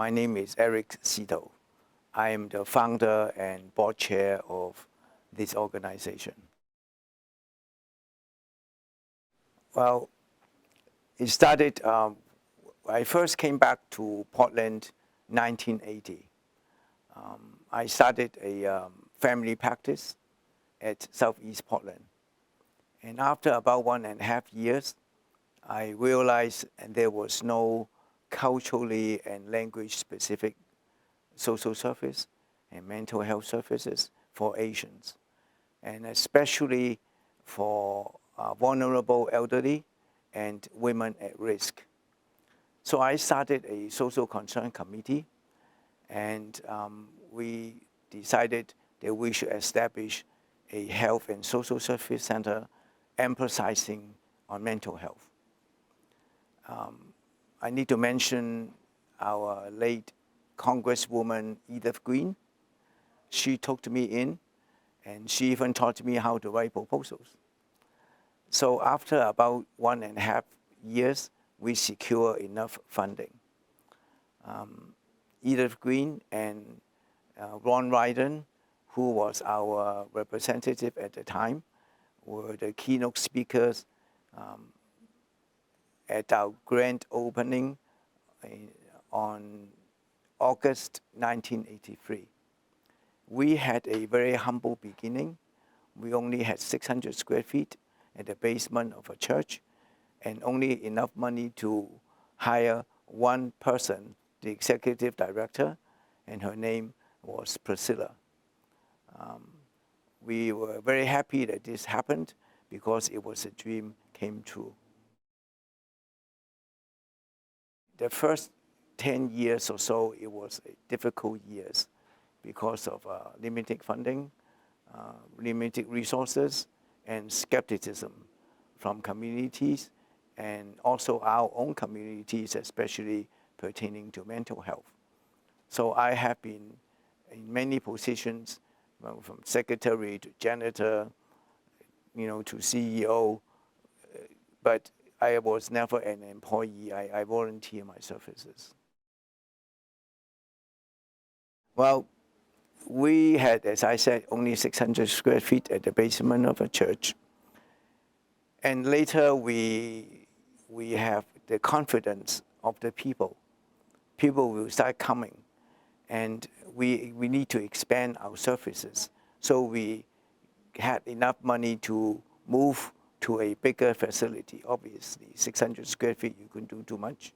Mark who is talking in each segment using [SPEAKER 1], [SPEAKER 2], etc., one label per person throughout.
[SPEAKER 1] My name is Erik Szeto. I am the founder and board chair of this organization. Well, it started, I first came back to Portland 1980. I started a family practice at Southeast Portland. And after about 1.5 years, I realized there was no culturally and language specific social service and mental health services for Asians, and especially for vulnerable elderly and women at risk. So I started a social concern committee, and we decided that we should establish a health and social service center emphasizing on mental health. I need to mention our late Congresswoman Edith Green. She took me in, and she even taught me how to write proposals. So after about 1.5 years, we secure enough funding. Edith Green and Ron Ryden, who was our representative at the time, were the keynote speakers at our grand opening on August 1983. We had a very humble beginning. We only had 600 square feet at the basement of a church, and only enough money to hire one person, the executive director, and her name was Priscilla. We were very happy that this happened because it was a dream came true. The first 10 years or so, it was difficult years because of limited funding, limited resources, and skepticism from communities, and also our own communities, especially pertaining to mental health. So I have been in many positions, from secretary to janitor, to CEO, but I was never an employee. I volunteer my services. Well, we had, as I said, only 600 square feet at the basement of a church. And later we have the confidence of the people. People will start coming, and we need to expand our services. So we had enough money to move to a bigger facility. Obviously, 600 square feet, you couldn't do too much.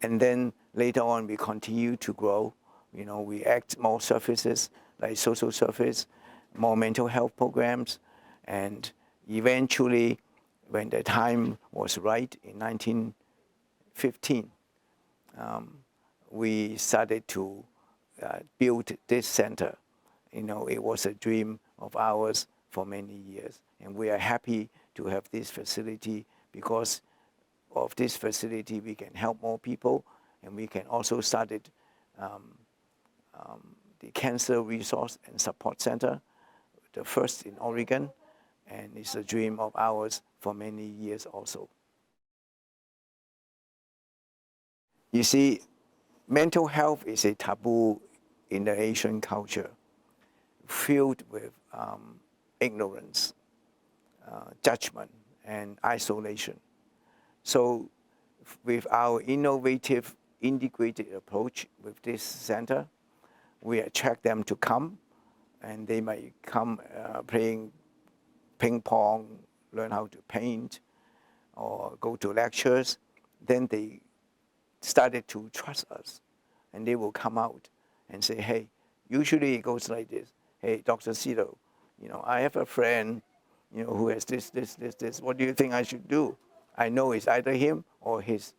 [SPEAKER 1] And then later on, we continue to grow. We add more services like social service, more mental health programs, and eventually, when the time was right in 1915, we started to build this center. It was a dream of ours for many years, and we are happy to have this facility. Because of this facility, we can help more people, and we can also start the Cancer Resource and Support Center, the first in Oregon, and it's a dream of ours for many years also. You see, mental health is a taboo in the Asian culture, filled with ignorance, judgment, and isolation. So with our innovative, integrated approach with this center, we attract them to come, and they might come playing ping pong, learn how to paint, or go to lectures. Then they started to trust us, and they will come out and say, hey, usually it goes like this. Hey, Dr. Szeto, I have a friend, who has this. What do you think I should do? I know it's either him or his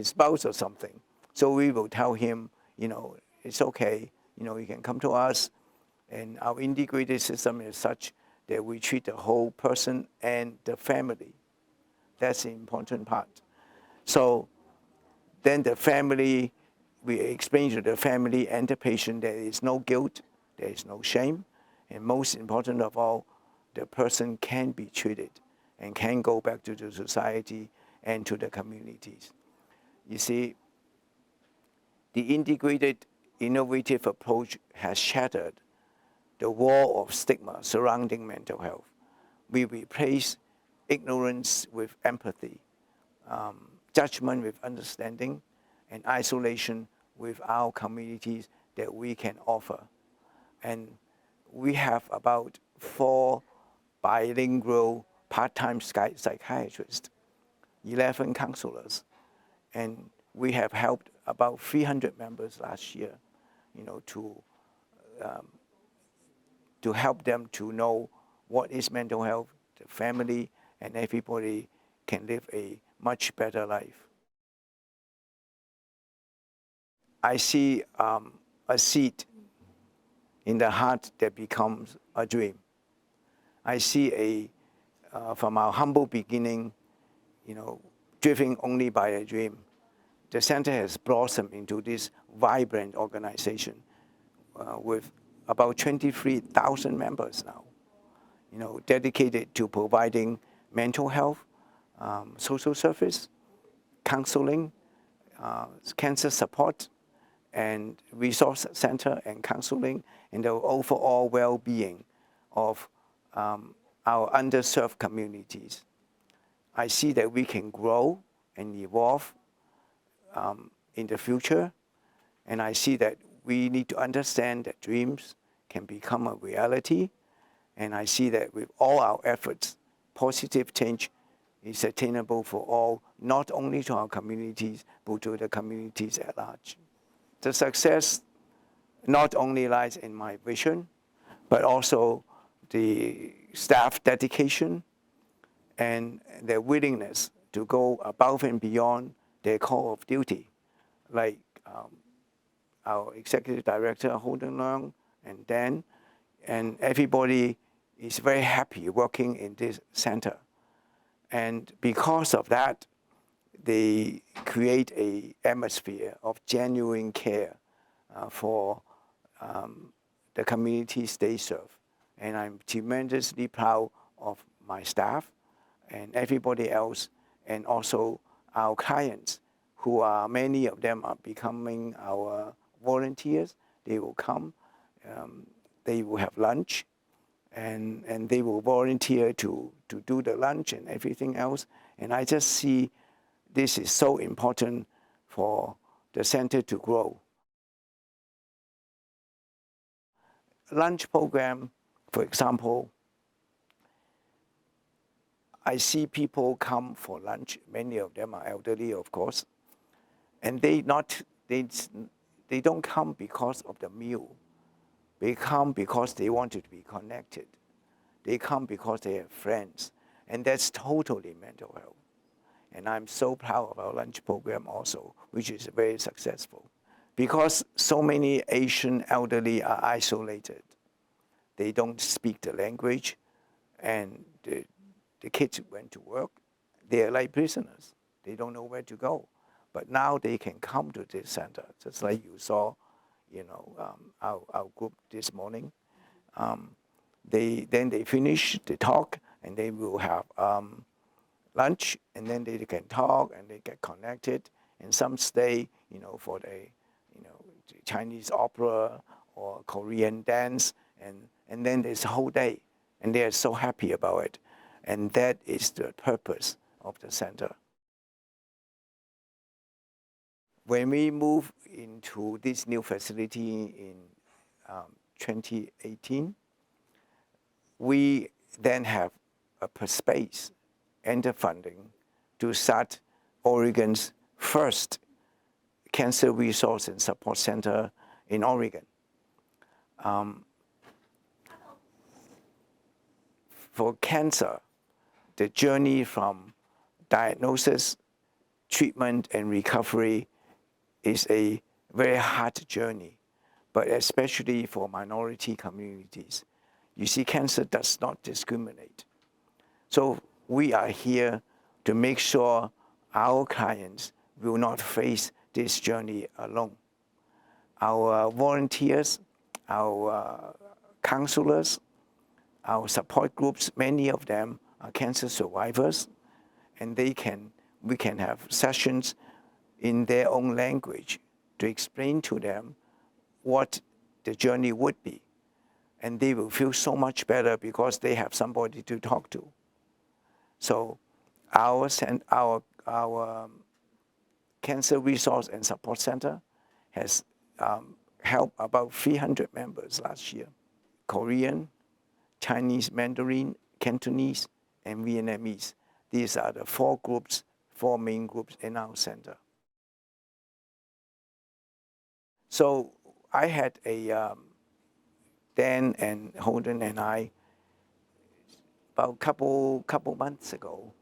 [SPEAKER 1] spouse or something. So we will tell him, it's okay. You can come to us, and our integrated system is such that we treat the whole person and the family. That's the important part. So then the family, we explain to the family and the patient there is no guilt, there is no shame, and most important of all, the person can be treated and can go back to the society and to the communities. You see, The integrated, innovative approach has shattered the wall of stigma surrounding mental health. We replace ignorance with empathy, judgment with understanding, and isolation with our communities that we can offer. And we have about 4 bilingual part-time psychiatrists, 11 counselors, and we have helped about 300 members last year, to help them to know what is mental health, the family, and everybody can live a much better life. I see a seed in the heart that becomes a dream. I see from our humble beginning, driven only by a dream, the center has blossomed into this vibrant organization with about 23,000 members now, dedicated to providing mental health, social service, counseling, cancer support, and resource center and counseling, and the overall well-being of our underserved communities. I see that we can grow and evolve in the future, and I see that we need to understand that dreams can become a reality, and I see that with all our efforts, positive change is attainable for all, not only to our communities, but to the communities at large. The success not only lies in my vision, but also the staff dedication and their willingness to go above and beyond their call of duty, like our executive director, Holden Leung, and Dan, and everybody is very happy working in this center. And because of that, they create an atmosphere of genuine care for the communities they serve. And I'm tremendously proud of my staff and everybody else, and also our clients, who are, many of them are becoming our volunteers. They will come, they will have lunch, and they will volunteer to do the lunch and everything else. And I just see this is so important for the center to grow. Lunch program, for example, I see people come for lunch. Many of them are elderly, of course, and they don't come because of the meal. They come because they wanted to be connected. They come because they have friends, and that's totally mental health. And I'm so proud of our lunch program also, which is very successful. Because so many Asian elderly are isolated. They don't speak the language, and the kids went to work. They are like prisoners. They don't know where to go. But now they can come to this center, just like you saw, our group this morning. Then they finish the talk, and they will have lunch, and then they can talk and they get connected. And some stay, for the Chinese opera or Korean dance, and then there's a whole day, and they are so happy about it. And that is the purpose of the center. When we moved into this new facility in 2018, we then have a space and the funding to start Oregon's first cancer resource and support center in Oregon. For cancer, the journey from diagnosis, treatment, and recovery is a very hard journey, but especially for minority communities. You see, cancer does not discriminate. So we are here to make sure our clients will not face this journey alone. Our volunteers, our counselors, our support groups, many of them are cancer survivors, and we can have sessions in their own language to explain to them what the journey would be. And they will feel so much better because they have somebody to talk to. So our Cancer Resource and Support Center has helped about 300 members last year. Korean, Chinese, Mandarin, Cantonese, and Vietnamese. These are the four main groups in our center. So I had Dan and Holden and I, about couple months ago,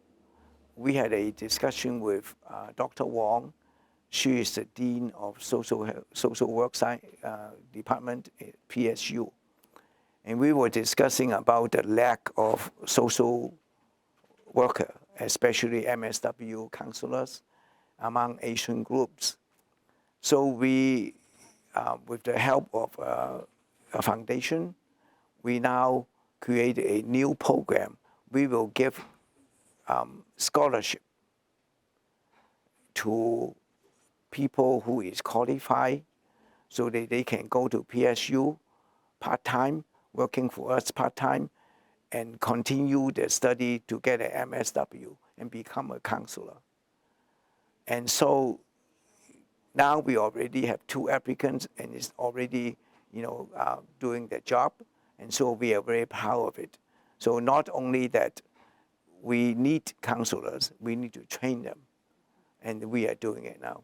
[SPEAKER 1] we had a discussion with Dr. Wong. She is the Dean of Social Work Department at PSU. And we were discussing about the lack of social worker, especially MSW counselors among Asian groups. So we, with the help of a foundation, we now create a new program. We will give scholarship to people who is qualified so that they can go to PSU part-time, working for us part-time, and continue their study to get an MSW and become a counselor. And so now we already have 2 applicants and it's already, doing their job. And so we are very proud of it. So not only that we need counselors, we need to train them. And we are doing it now.